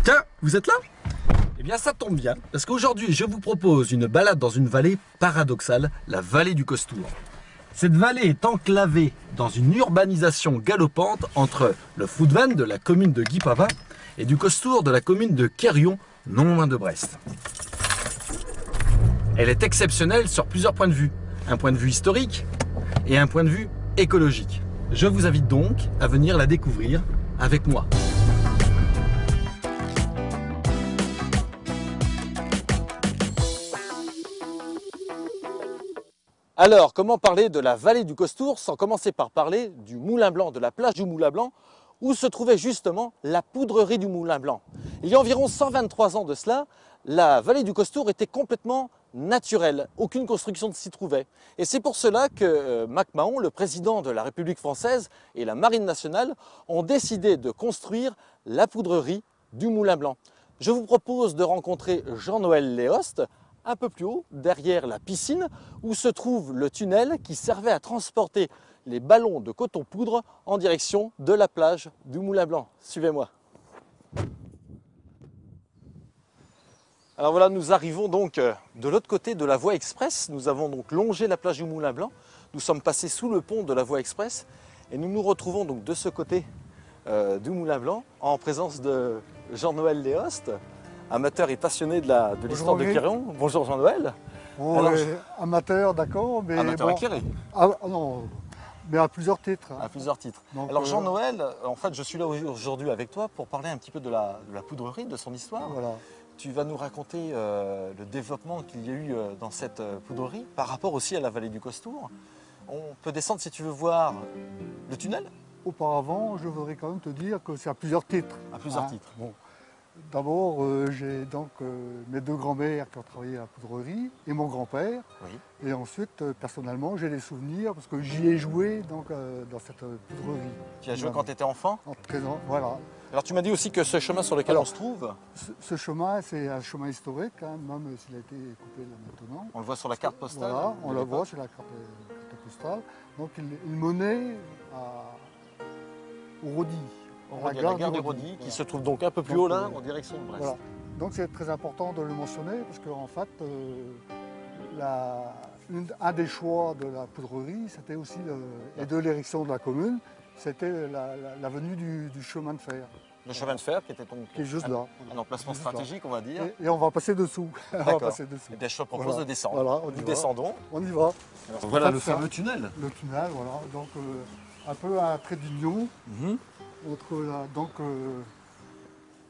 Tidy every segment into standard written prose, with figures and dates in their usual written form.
Tiens, vous êtes là? Eh bien ça tombe bien, parce qu'aujourd'hui je vous propose une balade dans une vallée paradoxale, la vallée du Costour. Cette vallée est enclavée dans une urbanisation galopante entre le Foudvan de la commune de Guipava et du Costour de la commune de Quérion, non loin de Brest. Elle est exceptionnelle sur plusieurs points de vue. Un point de vue historique et un point de vue écologique. Je vous invite donc à venir la découvrir avec moi. Alors, comment parler de la vallée du Costour sans commencer par parler du Moulin Blanc, de la plage du Moulin Blanc, où se trouvait justement la poudrerie du Moulin Blanc. Il y a environ 123 ans de cela, la vallée du Costour était complètement naturelle, aucune construction ne s'y trouvait. Et c'est pour cela que MacMahon, le président de la République française et la Marine nationale, ont décidé de construire la poudrerie du Moulin Blanc. Je vous propose de rencontrer Jean-Noël Léost, un peu plus haut, derrière la piscine, où se trouve le tunnel qui servait à transporter les ballons de coton poudre en direction de la plage du Moulin Blanc. Suivez-moi. Alors voilà, nous arrivons donc de l'autre côté de la voie express. Nous avons donc longé la plage du Moulin Blanc. Nous sommes passés sous le pont de la voie express et nous nous retrouvons donc de ce côté du Moulin Blanc en présence de Jean-Noël Léost, amateur et passionné de l'histoire de Quérion. Bonjour Jean-Noël. Bon, alors, amateur, d'accord, mais amateur bon, acquéré. non, mais à plusieurs titres. À plusieurs titres. Donc, alors Jean-Noël, en fait, je suis là aujourd'hui avec toi pour parler un petit peu de la poudrerie, de son histoire. Voilà. Tu vas nous raconter le développement qu'il y a eu dans cette poudrerie par rapport aussi à la vallée du Costour. On peut descendre si tu veux voir le tunnel. Auparavant, je voudrais quand même te dire que c'est à plusieurs titres. À plusieurs titres. Bon. D'abord, j'ai donc mes deux grands-mères qui ont travaillé à la poudrerie et mon grand-père. Oui. Et ensuite, personnellement, j'ai des souvenirs parce que j'y ai joué donc, dans cette poudrerie. Tu as joué quand tu étais enfant? En présent, voilà. Alors tu m'as dit aussi que ce chemin sur lequel on se trouve, Ce chemin, c'est un chemin historique, hein, même s'il a été coupé là maintenant. on le voit sur la carte postale. Voilà, on le voit sur la carte postale. Donc il menait au Rodi. La gare du Rodi, qui se trouve donc un peu plus haut là, en direction de Brest. Voilà. Donc c'est très important de le mentionner parce qu'en fait, un des choix de la poudrerie, c'était aussi, et de l'érection de la commune, c'était la venue du chemin de fer. Le chemin de fer qui était donc qui est juste là. Un emplacement stratégique, on va dire. Et on va passer dessous. On va passer dessous. Et bien, je te propose de descendre. Voilà, Nous descendons. On y va. Alors, voilà le fameux tunnel. Le tunnel, voilà. Donc un peu un trait d'union entre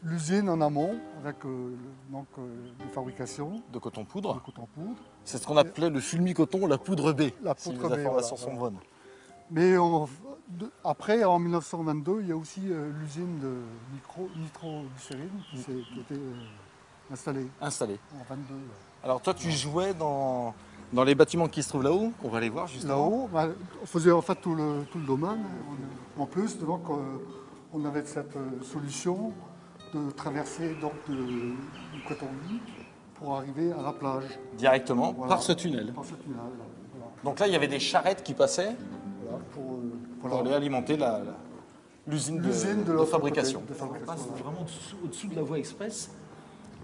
l'usine en amont avec une fabrication de coton poudre. C'est ce qu'on appelait le fulmi-coton, la poudre B. La si poudre les informations sont bonnes. Mais après, en 1922, il y a aussi l'usine de nitroglycérine qui a été installée. En 22. Alors toi, tu jouais dans les bâtiments qui se trouvent là-haut, on va aller voir justement. Là-haut, on faisait en fait tout le domaine. En plus, donc, on avait cette solution de traverser donc, du coton pour arriver à la plage. Directement, par ce tunnel. Par ce tunnel, voilà. Donc là, il y avait des charrettes qui passaient pour aller alimenter l'usine de fabrication. On passe vraiment au-dessous de la voie express.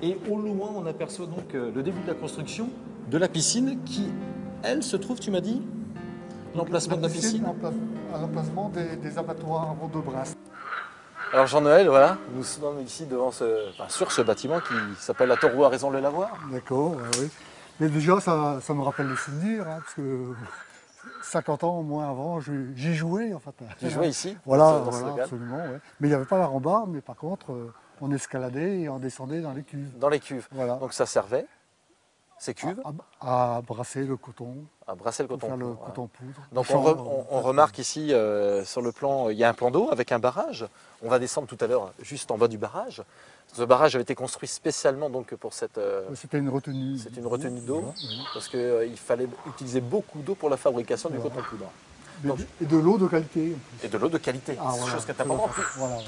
Et au loin, on aperçoit donc le début de la construction de la piscine qui, elle, se trouve, tu m'as dit, l'emplacement de la piscine. À l'emplacement des abattoirs de Brest. Alors Jean-Noël, voilà, nous sommes ici sur ce bâtiment qui s'appelle la Tour à Raison le Lavoir. D'accord, oui. Mais déjà, ça me rappelle les souvenirs, hein, parce que 50 ans au moins avant, j'y jouais en fait. Tu jouais ici? Voilà, absolument. Ouais. Mais il n'y avait pas la rambarde, mais par contre, on escaladait et on descendait dans les cuves. Dans les cuves. Voilà. Donc ça servait, ces cuves, à brasser le coton. À brasser le coton. Pour faire poudre, le coton poudre. Donc on remarque ici sur le plan, il y a un plan d'eau avec un barrage. On va descendre tout à l'heure juste en bas du barrage. Ce barrage avait été construit spécialement donc pour cette. C'était une retenue. C'est une retenue d'eau parce qu'il fallait utiliser beaucoup d'eau pour la fabrication du coton poudre. Et de l'eau de qualité. Et de l'eau de qualité. C'est une chose qui est importante,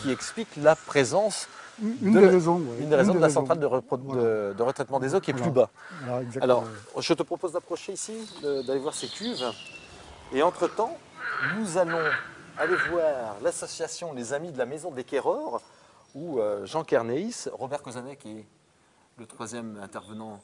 qui explique la présence. Une des raisons de la centrale de retraitement des eaux qui est plus bas. Voilà, alors, je te propose d'approcher ici, d'aller voir ces cuves. Et entre-temps, nous allons aller voir l'association Les Amis de la Maison des Quérors, où Jean Kernéis, Robert Cosanet qui est le troisième intervenant,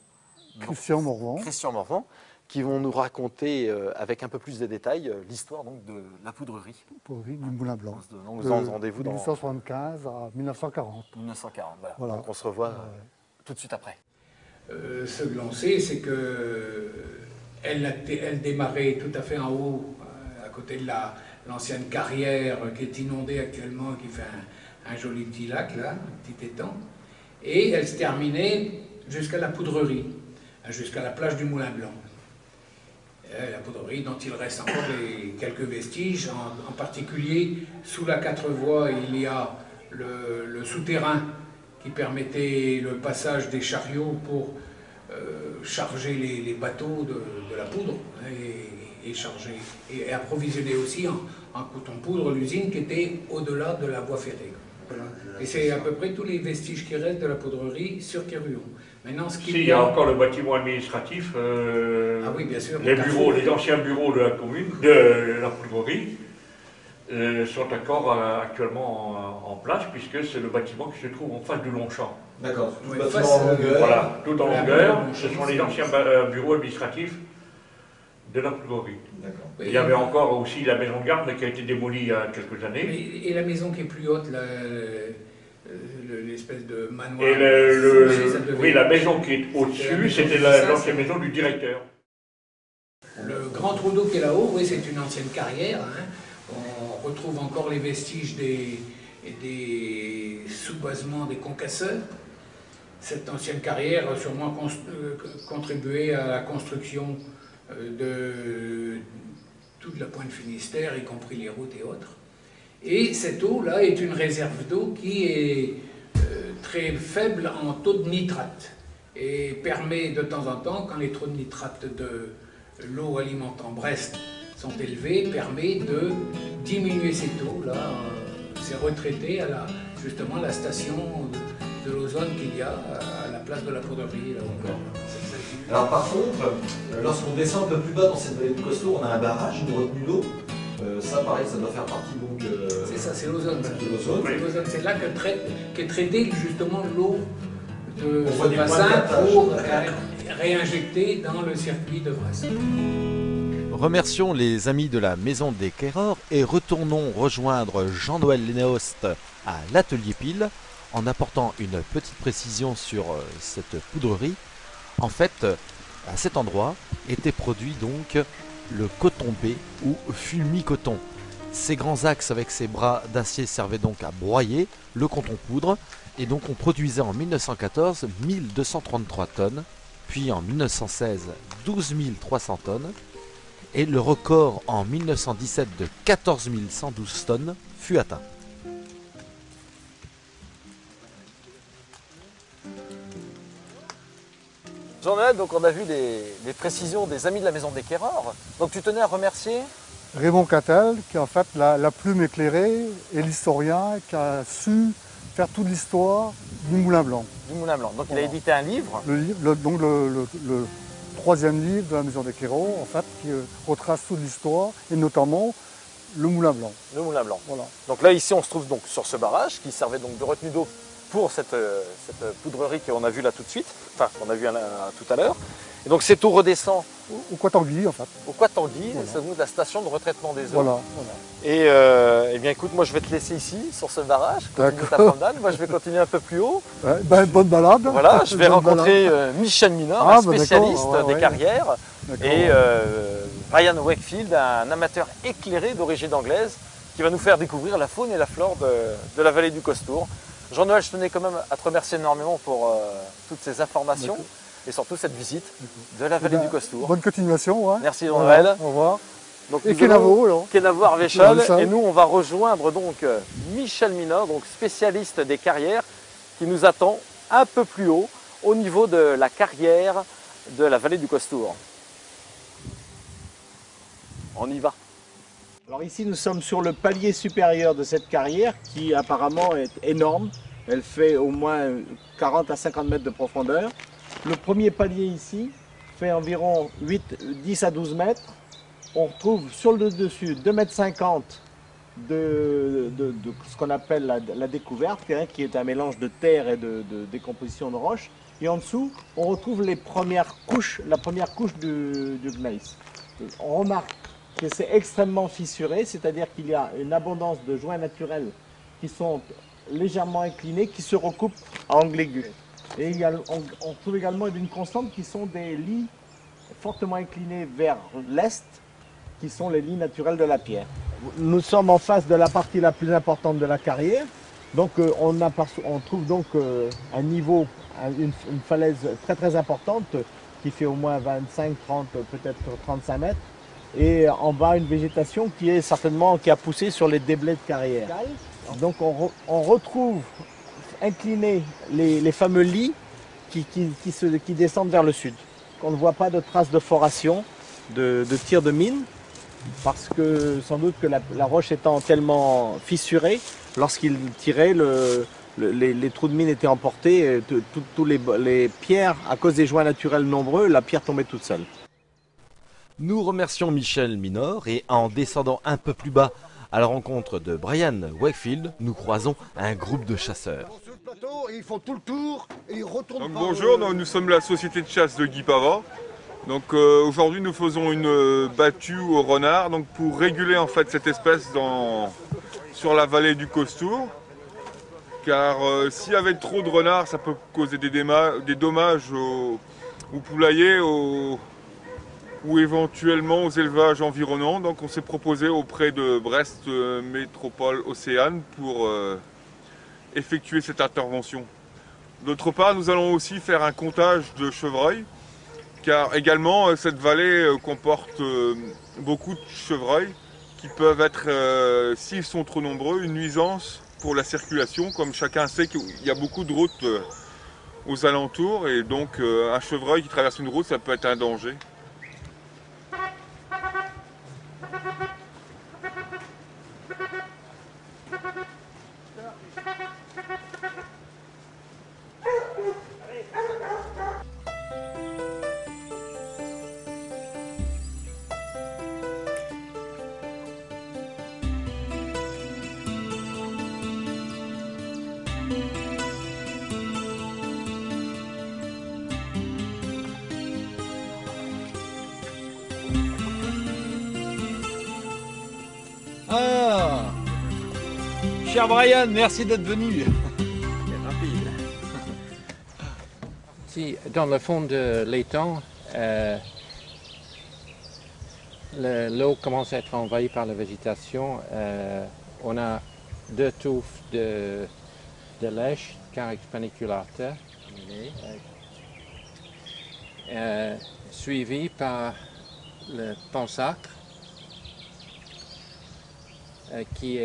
Christian Morvan. Christian Morvan, qui vont nous raconter avec un peu plus de détails l'histoire donc de la poudrerie. Du Moulin Blanc. On se donne rendez-vous dans 1875 à 1940. 1940. Voilà. Donc on se revoit tout de suite après. Ce que l'on sait, c'est qu'elle démarrait tout à fait en haut, à côté de l'ancienne carrière qui est inondée actuellement, qui fait un joli petit lac, là, un petit étang. Et elle se terminait jusqu'à la poudrerie, jusqu'à la plage du Moulin Blanc. La poudrerie dont il reste encore quelques vestiges, en particulier sous la 4 voies, il y a le souterrain qui permettait le passage des chariots pour charger les bateaux de la poudre et charger et approvisionner aussi en coton-poudre l'usine qui était au-delà de la voie ferrée. Voilà. Et c'est à peu près tous les vestiges qui restent de la poudrerie sur Quéruon. Maintenant, il y a encore le bâtiment administratif, ah oui, bien sûr, les anciens bureaux de la commune, de la poudrerie, sont encore actuellement en place, puisque c'est le bâtiment qui se trouve en face du Longchamp. D'accord, tout Ouais, bâtiment en longueur. Voilà, tout en longueur, ce sont les anciens bureaux administratifs de la poudrerie. Il y avait encore aussi la maison de garde, mais qui a été démolie il y a quelques années. Et la maison qui est plus haute, l'espèce de manoir. Et oui, la maison qui est au-dessus, c'était l'ancienne maison du directeur. Le grand trou d'eau qui est là-haut, oui, c'est une ancienne carrière. Hein. On retrouve encore les vestiges des sous-basements des concasseurs. Cette ancienne carrière a sûrement contribué à la construction de toute la pointe Finistère, y compris les routes et autres. Et cette eau-là est une réserve d'eau qui est très faible en taux de nitrate et permet de temps en temps, quand les taux de nitrate de l'eau alimentant Brest sont élevés, permet de diminuer cette eau-là. C'est retraité à justement la station de l'ozone qu'il y a à la place de la poudrerie. Alors par contre, lorsqu'on descend un peu plus bas dans cette vallée du Costour, on a un barrage, une retenue d'eau. Ça pareil, ça doit faire partie donc... c'est ça, c'est l'ozone. C'est là qu'est traitée justement l'eau de ce bassin pour réinjecter dans le circuit de Brest. Remercions les amis de la Maison des Quérors et retournons rejoindre Jean-Noël Lénéost à l'atelier Pile en apportant une petite précision sur cette poudrerie. En fait, à cet endroit était produit donc le coton B ou fulmi-coton. Ces grands axes avec ces bras d'acier servaient donc à broyer le coton poudre et donc on produisait en 1914 1233 tonnes, puis en 1916 12 300 tonnes et le record en 1917 de 14 112 tonnes fut atteint. Jean-Noël, donc on a vu les précisions des amis de la Maison des Quérors. Donc tu tenais à remercier Raymond Cattel, qui est en fait la plume éclairée et l'historien qui a su faire toute l'histoire du Moulin Blanc. Du Moulin Blanc. Donc Voilà. il a édité un livre. Le troisième livre de la Maison des Quérors, en fait, qui retrace toute l'histoire et notamment le Moulin Blanc. Le Moulin Blanc. Voilà. Donc là ici on se trouve donc sur ce barrage qui servait donc de retenue d'eau pour cette poudrerie qu'on a vue là tout de suite, enfin qu'on a vu tout à l'heure. Et donc cette eau redescend Au Coatanguy, en fait. au Coatanguy, Voilà. c'est donc la station de retraitement des eaux. Voilà. Et eh bien écoute, moi je vais te laisser ici, sur ce barrage, continue ta D'accord. promenade. Moi je vais continuer un peu plus haut. Ouais, bonne balade. Voilà, je vais Bonne rencontrer balade. Michel Minor, Ah, un bah, spécialiste d'accord, ouais, des ouais. carrières, D'accord. et Ryan Wakefield, un amateur éclairé d'origine anglaise, qui va nous faire découvrir la faune et la flore de la vallée du Costour. Jean-Noël, je tenais quand même à te remercier énormément pour toutes ces informations et surtout cette visite de la vallée du Costour. Bonne continuation. Ouais. Merci Jean-Noël. Voilà, au revoir. Donc, Et nous Kenavo, allons- alors. Kenavo Arvéchal, Arvéchal. et nous on va rejoindre donc Michel Minor, donc spécialiste des carrières, qui nous attend un peu plus haut au niveau de la carrière de la vallée du Costour. On y va. Alors ici, nous sommes sur le palier supérieur de cette carrière qui apparemment est énorme. Elle fait au moins 40 à 50 mètres de profondeur. Le premier palier ici fait environ 10 à 12 mètres. On retrouve sur le dessus 2,50 mètres de ce qu'on appelle la découverte, hein, qui est un mélange de terre et de décomposition de roches. Et en dessous, on retrouve la première couche du gneiss. On remarque que c'est extrêmement fissuré, c'est-à-dire qu'il y a une abondance de joints naturels qui sont légèrement inclinés, qui se recoupent à angle aigu. Et on trouve également une constante qui sont des lits fortement inclinés vers l'est, qui sont les lits naturels de la pierre. Nous sommes en face de la partie la plus importante de la carrière. Donc on trouve donc un niveau, une falaise très très importante qui fait au moins 25, 30, peut-être 35 mètres. Et en bas, une végétation qui a poussé sur les déblais de carrière. Donc on retrouve inclinés les fameux lits qui descendent vers le sud. On ne voit pas de traces de foration, de tir de mine, parce que sans doute que la roche étant tellement fissurée, lorsqu'il tirait, les trous de mine étaient emportés, tous les pierres, à cause des joints naturels nombreux, la pierre tombait toute seule. Nous remercions Michel Minor et en descendant un peu plus bas à la rencontre de Brian Wakefield, nous croisons un groupe de chasseurs. Sur le plateau, ils font tout le tour et ils retournent. Donc, bonjour, nous sommes la société de chasse de Guy Pava. Donc aujourd'hui nous faisons une battue au renard donc, pour réguler en fait cette espèce sur la vallée du Costour. Car s'il y avait trop de renards, ça peut causer des dommages aux poulaillers ou éventuellement aux élevages environnants. Donc on s'est proposé auprès de Brest Métropole Océane pour effectuer cette intervention. D'autre part, nous allons aussi faire un comptage de chevreuils. Car également, cette vallée comporte beaucoup de chevreuils qui peuvent être, s'ils sont trop nombreux, une nuisance pour la circulation. Comme chacun sait qu'il y a beaucoup de routes aux alentours et donc un chevreuil qui traverse une route, ça peut être un danger. Ah, cher Brian, merci d'être venu. C'est rapide. Si, dans le fond de l'étang, l'eau commence à être envahie par la végétation. On a deux touffes de lèche, Carex paniculata, suivi par le pansacre, qui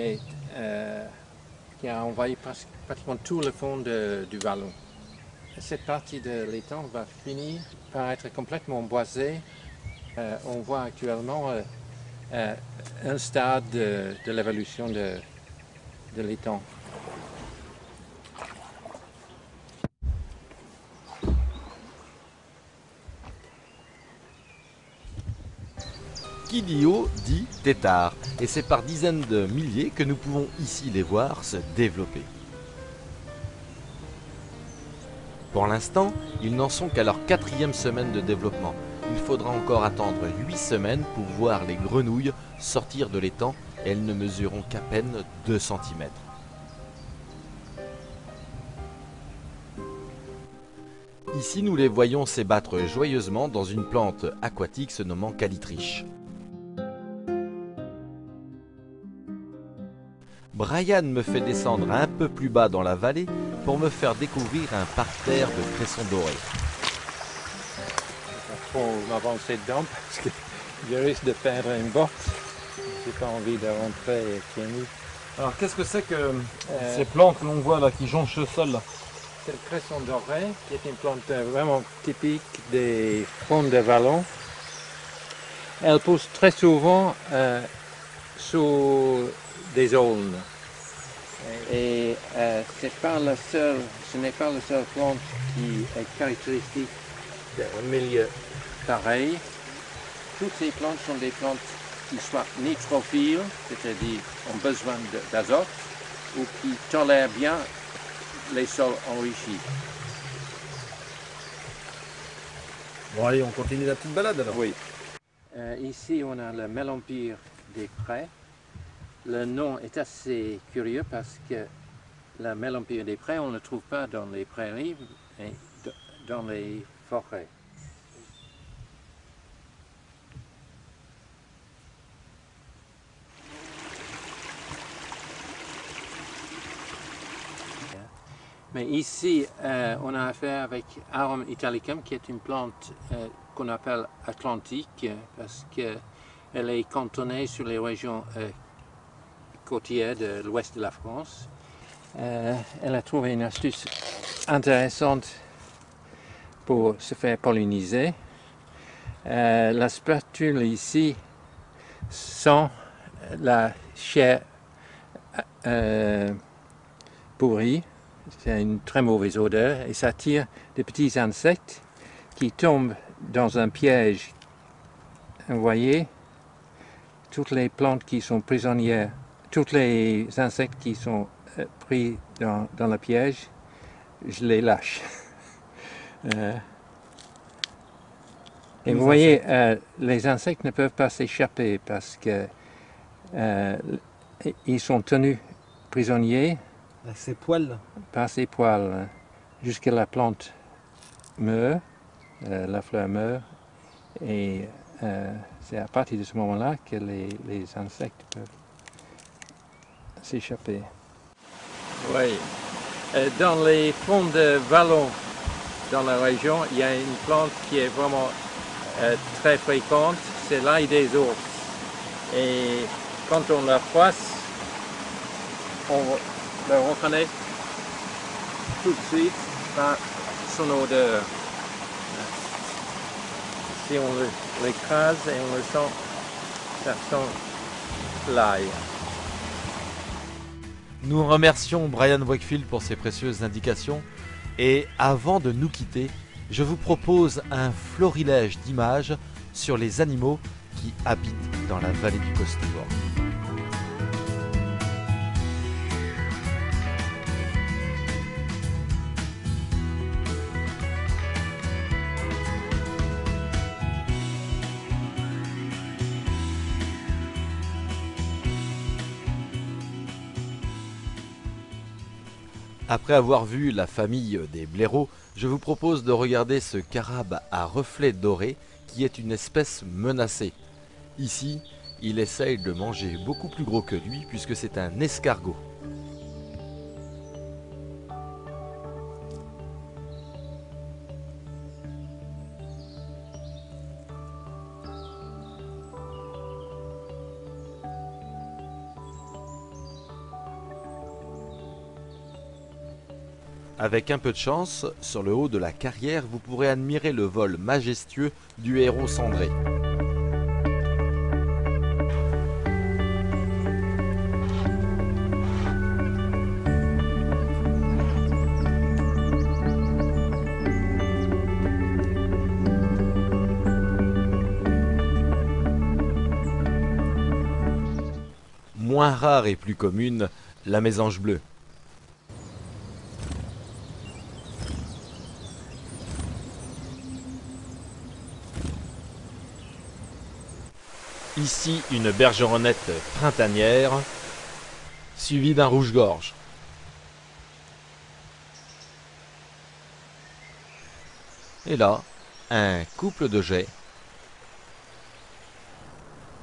a envahi pratiquement tout le fond du vallon. Cette partie de l'étang va finir par être complètement boisée. On voit actuellement un stade de l'évolution de l'étang. Qui dit eau dit tétard, et c'est par dizaines de milliers que nous pouvons ici les voir se développer. Pour l'instant, ils n'en sont qu'à leur 4e semaine de développement. Il faudra encore attendre 8 semaines pour voir les grenouilles sortir de l'étang, et elles ne mesureront qu'à peine 2 cm. Ici, nous les voyons s'ébattre joyeusement dans une plante aquatique se nommant calitriche. Brian me fait descendre un peu plus bas dans la vallée pour me faire découvrir un parterre de cressons dorés. Il faut m'avancer dedans parce que je risque de perdre une botte. J'ai pas envie de rentrer pieds nus. Alors qu'est-ce que c'est que ces plantes que l'on voit là qui jonchent le sol là? C'est le cresson doré, qui est une plante vraiment typique des fonds de vallon. Elle pousse très souvent sous des aulnes. Et ce n'est pas la seule plante qui est caractéristique d'un milieu pareil. Toutes ces plantes sont des plantes qui soient nitrophiles, c'est-à-dire ont besoin d'azote, ou qui tolèrent bien les sols enrichis. Bon allez, on continue la petite balade alors. Oui. Ici, on a le Mélempire des Prés. Le nom est assez curieux parce que le Mélempire des Prés, on ne le trouve pas dans les prairies, mais dans les forêts. Mais ici, on a affaire avec Arum italicum, qui est une plante qu'on appelle atlantique, parce qu'elle est cantonnée sur les régions côtières de l'ouest de la France. Elle a trouvé une astuce intéressante pour se faire polliniser. La spatule ici sent la chair pourrie. C'est une très mauvaise odeur et ça attire des petits insectes qui tombent dans un piège. Vous voyez, toutes les plantes qui sont prisonnières, tous les insectes qui sont pris dans le piège, je les lâche. Et vous voyez, les insectes ne peuvent pas s'échapper parce que ils sont tenus prisonniers. Avec ses poils. Par ses poils, jusqu'à la plante meurt, la fleur meurt, et c'est à partir de ce moment-là que les insectes peuvent s'échapper. Oui, dans les fonds de vallons dans la région, il y a une plante qui est vraiment très fréquente, c'est l'ail des ours. Et quand on la froisse, on le reconnaît tout de suite par son odeur. Si on l'écrase et on le sent, ça sent l'ail. Nous remercions Brian Wakefield pour ses précieuses indications et avant de nous quitter, je vous propose un florilège d'images sur les animaux qui habitent dans la vallée du Costour. Après avoir vu la famille des blaireaux, je vous propose de regarder ce carabe à reflets dorés qui est une espèce menacée. Ici, il essaye de manger beaucoup plus gros que lui puisque c'est un escargot. Avec un peu de chance, sur le haut de la carrière, vous pourrez admirer le vol majestueux du héron cendré. Moins rare et plus commune, la mésange bleue. Ici, une bergeronnette printanière, suivie d'un rouge-gorge. Et là, un couple de geais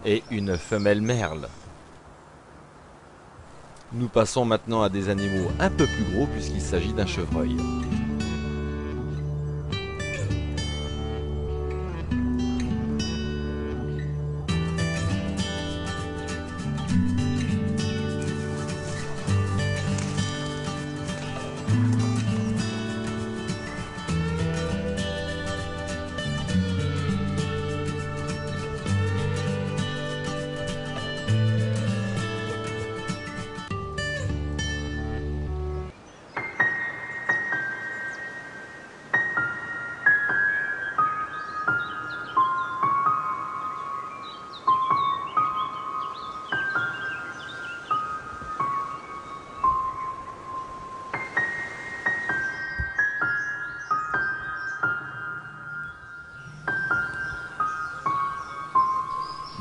et une femelle merle. Nous passons maintenant à des animaux un peu plus gros puisqu'il s'agit d'un chevreuil.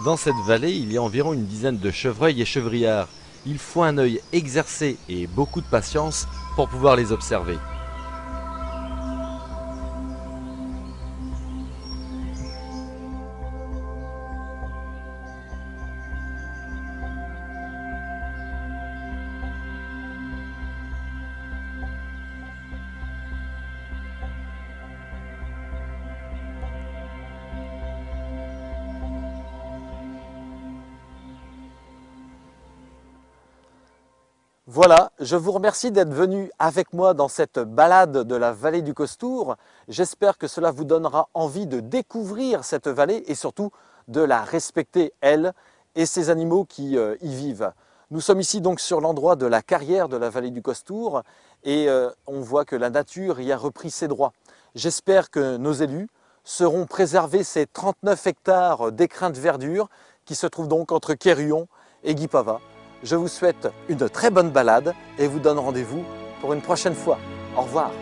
Dans cette vallée, il y a environ une dizaine de chevreuils et chevriards. Il faut un œil exercé et beaucoup de patience pour pouvoir les observer. Voilà, je vous remercie d'être venu avec moi dans cette balade de la vallée du Costour. J'espère que cela vous donnera envie de découvrir cette vallée et surtout de la respecter, elle, et ces animaux qui y vivent. Nous sommes ici donc sur l'endroit de la carrière de la vallée du Costour et on voit que la nature y a repris ses droits. J'espère que nos élus sauront préserver ces 39 hectares d'écrins de verdure qui se trouvent donc entre Quéruon et Guipava. Je vous souhaite une très bonne balade et vous donne rendez-vous pour une prochaine fois. Au revoir.